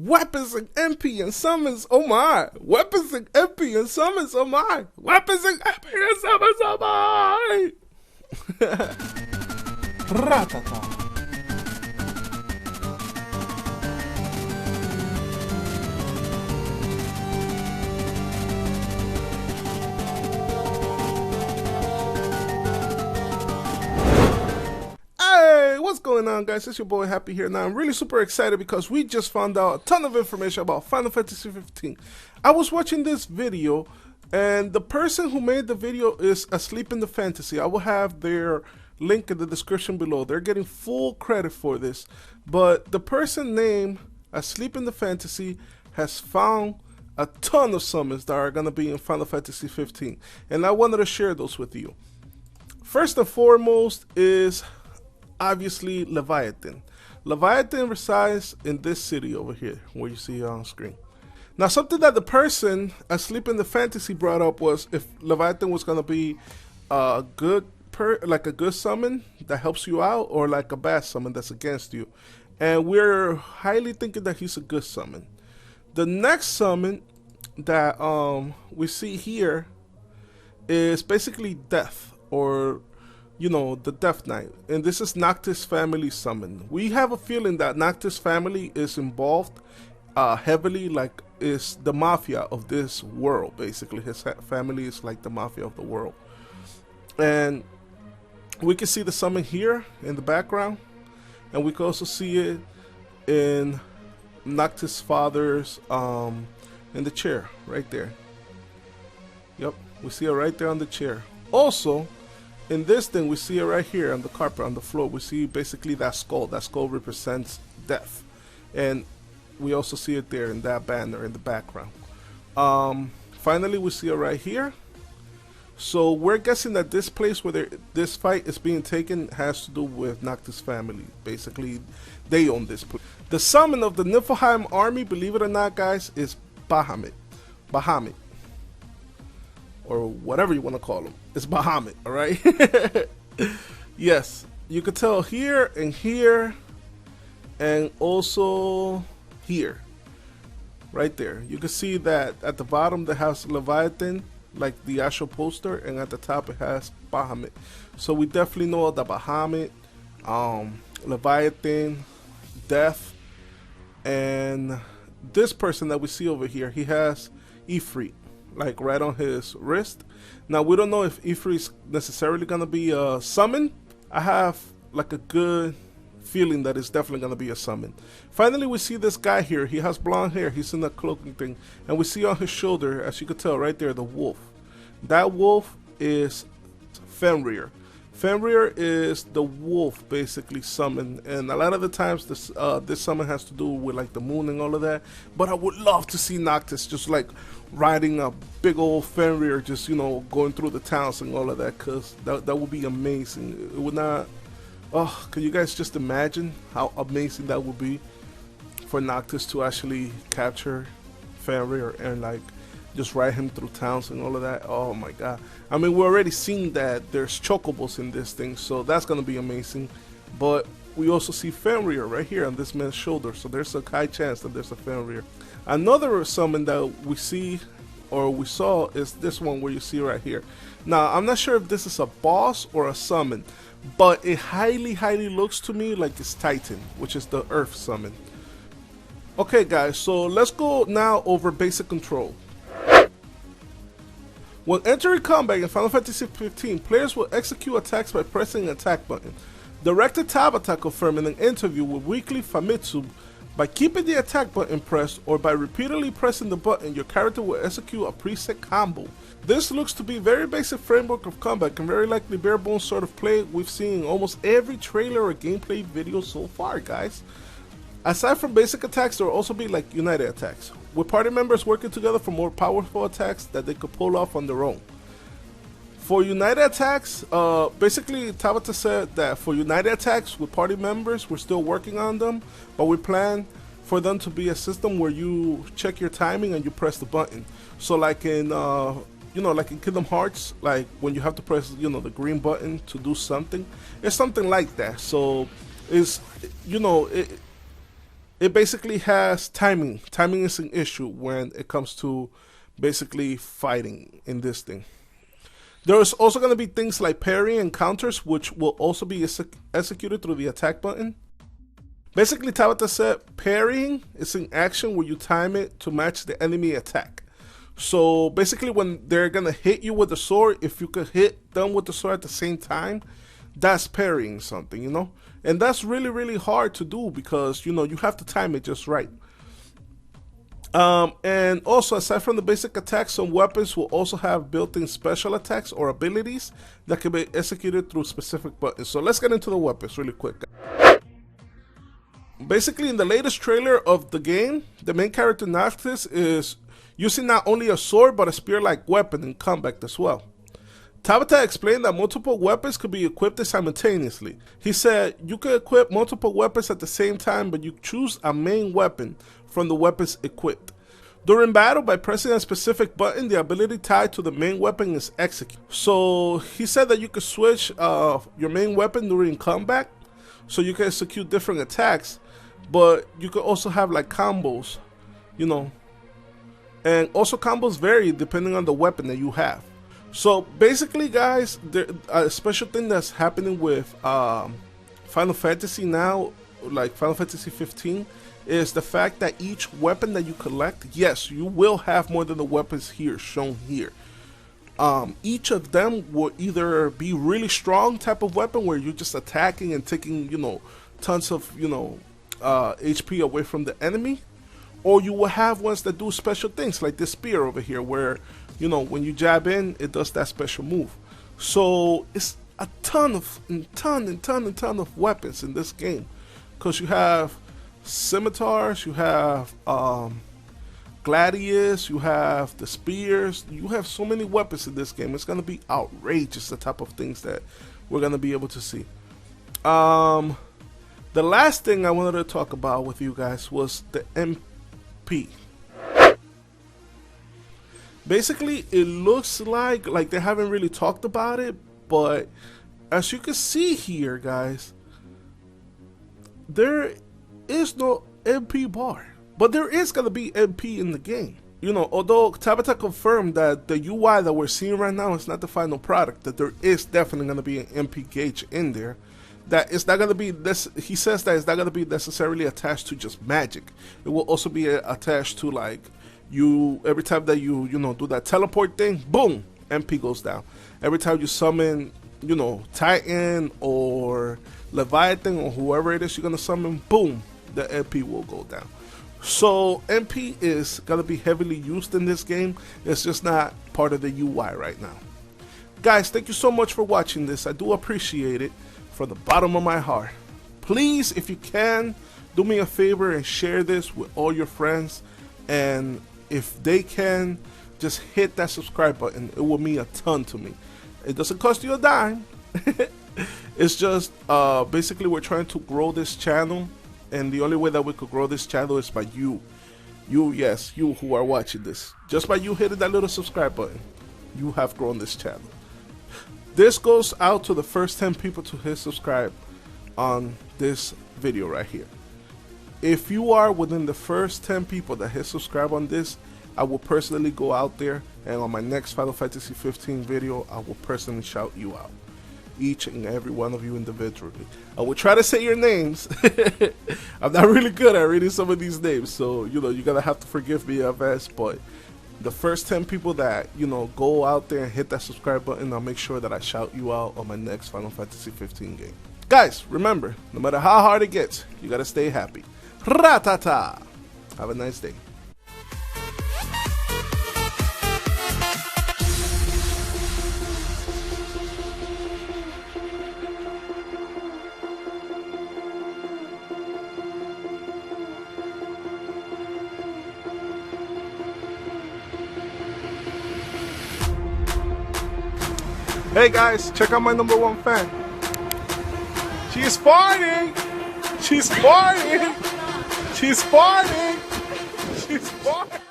Weapons and MP and summons, oh my. Weapons and MP and summons, oh my. Weapons and MP and summons, oh my. Ratata. What's going on, guys? It's your boy Happy here. Now I'm really super excited because we just found out a ton of information about Final Fantasy 15. I was watching this video and the person who made the video is Asleep in the Fantasy. I will have their link in the description below. They're getting full credit for this, but the person named Asleep in the Fantasy has found a ton of summons that are going to be in Final Fantasy 15, and I wanted to share those with you. First and foremost is obviously Leviathan. Leviathan resides in this city over here where you see on screen. Now, something that the person Asleep in the Fantasy brought up was if Leviathan was going to be a good like a good summon that helps you out, or like a bad summon that's against you, and we're highly thinking that he's a good summon. The next summon that we see here is basically Death, or you know, the Death Knight, and this is Noctis family summon. We have a feeling that Noctis family is involved heavily, like is the mafia of this world. Basically, his family is like the mafia of the world, and we can see the summon here in the background, and we can also see it in Noctis' father's in the chair right there. Yep, we see it right there on the chair. Also, in this thing, we see it right here on the carpet, on the floor. We see basically that skull. That skull represents death. And we also see it there in that banner in the background. Finally, we see it right here. So we're guessing that this place where this fight is being taken has to do with Noctis family. Basically, they own this place. The summon of the Niflheim army, believe it or not, guys, is Bahamut. Bahamut. Or whatever you want to call him. It's Bahamut, alright? Yes, you could tell here, and also here. Right there. You can see that at the bottom that has Leviathan, like the actual poster, and at the top it has Bahamut. So we definitely know that Bahamut, Leviathan, Death, and this person that we see over here, he has Ifrit, like right on his wrist. Now we don't know if Ifrit is necessarily gonna be a summon. I have like a good feeling that it's definitely gonna be a summon. Finally, we see this guy here. He has blonde hair. He's in the cloaking thing, and we see on his shoulder, as you could tell right there, the wolf. That wolf is Fenrir. Fenrir is the wolf basically summon, and a lot of the times this summon has to do with like the moon and all of that. But I would love to see Noctis just like riding a big old Fenrir, just, you know, going through the towns and all of that, because that would be amazing. It would not. Oh, can you guys just imagine how amazing that would be for Noctis to actually capture Fenrir and like just ride him through towns and all of that? Oh my god. I mean, we're already seeing that there's chocobos in this thing, so that's gonna be amazing. But we also see Fenrir right here on this man's shoulder, so there's a high chance that there's a Fenrir. Another summon that we see, or we saw, is this one where you see right here. Now, I'm not sure if this is a boss or a summon, but it highly looks to me like it's Titan, which is the Earth summon. Okay guys, so let's go now over basic control. When entering combat in Final Fantasy 15, players will execute attacks by pressing an attack button. Director Tabata confirmed in an interview with Weekly Famitsu, by keeping the attack button pressed or by repeatedly pressing the button, your character will execute a preset combo. This looks to be very basic framework of combat and very likely bare bones sort of play we've seen in almost every trailer or gameplay video so far, guys. Aside from basic attacks, there will also be like united attacks, with party members working together for more powerful attacks that they could pull off on their own. For united attacks, basically Tabata said that for united attacks with party members, we're still working on them, but we plan for them to be a system where you check your timing and you press the button. So like in you know, like in Kingdom Hearts, like when you have to press, you know, the green button to do something, it's something like that. So it's, you know, it basically has timing. Timing is an issue when it comes to basically fighting in this thing. There is also going to be things like parry and counters, which will also be executed through the attack button. Basically, Tabata said parrying is an action where you time it to match the enemy attack. So basically, when they're going to hit you with the sword, if you could hit them with the sword at the same time, that's parrying something, you know? And that's really, really hard to do because, you know, you have to time it just right. And also, aside from the basic attacks, some weapons will also have built-in special attacks or abilities that can be executed through specific buttons. So let's get into the weapons really quick. Basically, in the latest trailer of the game, the main character Noctis is using not only a sword but a spear-like weapon in combat as well. Tabata explained that multiple weapons could be equipped simultaneously. He said, you can equip multiple weapons at the same time, but you choose a main weapon from the weapons equipped. During battle, by pressing a specific button, the ability tied to the main weapon is executed. So he said that you could switch your main weapon during combat, so you can execute different attacks, but you could also have like combos, you know, and also combos vary depending on the weapon that you have. So basically, guys, a special thing that's happening with Final Fantasy now, like Final Fantasy 15, is the fact that each weapon that you collect, yes, you will have more than the weapons here shown here. Each of them will either be really strong type of weapon where you're just attacking and taking, you know, tons of, you know, HP away from the enemy, or you will have ones that do special things like this spear over here where, you know, when you jab in, it does that special move. So it's a ton of weapons in this game, because you have scimitars, you have gladius, you have the spears, you have so many weapons in this game. It's gonna be outrageous, the type of things that we're gonna be able to see. The last thing I wanted to talk about with you guys was the MP. Basically, it looks like they haven't really talked about it, but as you can see here, guys, there is no MP bar, but there is going to be MP in the game. You know, although Tabata confirmed that the UI that we're seeing right now is not the final product, that there is definitely going to be an MP gauge in there. That it's not going to be this. He says that it's not going to be necessarily attached to just magic. It will also be attached to, like, you, every time that you know, do that teleport thing, boom, MP goes down. Every time you summon, you know, Titan or Leviathan or whoever it is you're going to summon, boom, the MP will go down. So MP is going to be heavily used in this game. It's just not part of the UI right now. Guys, thank you so much for watching this. I do appreciate it from the bottom of my heart. Please, if you can, do me a favor and share this with all your friends. And if they can, just hit that subscribe button. It will mean a ton to me. It doesn't cost you a dime. It's just basically we're trying to grow this channel, and the only way that we could grow this channel is by you, yes, you who are watching this. Just by you hitting that little subscribe button, you have grown this channel. This goes out to the first 10 people to hit subscribe on this video right here. If you are within the first 10 people that hit subscribe on this, I will personally go out there, and on my next Final Fantasy 15 video, I will personally shout you out. Each and every one of you individually. I will try to say your names. I'm not really good at reading some of these names, so, you know, you're going to have to forgive me, FS, but the first 10 people that, you know, go out there and hit that subscribe button, I'll make sure that I shout you out on my next Final Fantasy 15 game. Guys, remember, no matter how hard it gets, you got to stay happy. Ratata! Have a nice day. Hey guys, check out my #1 fan. She's farting! She's farting! She's farting! She's farting!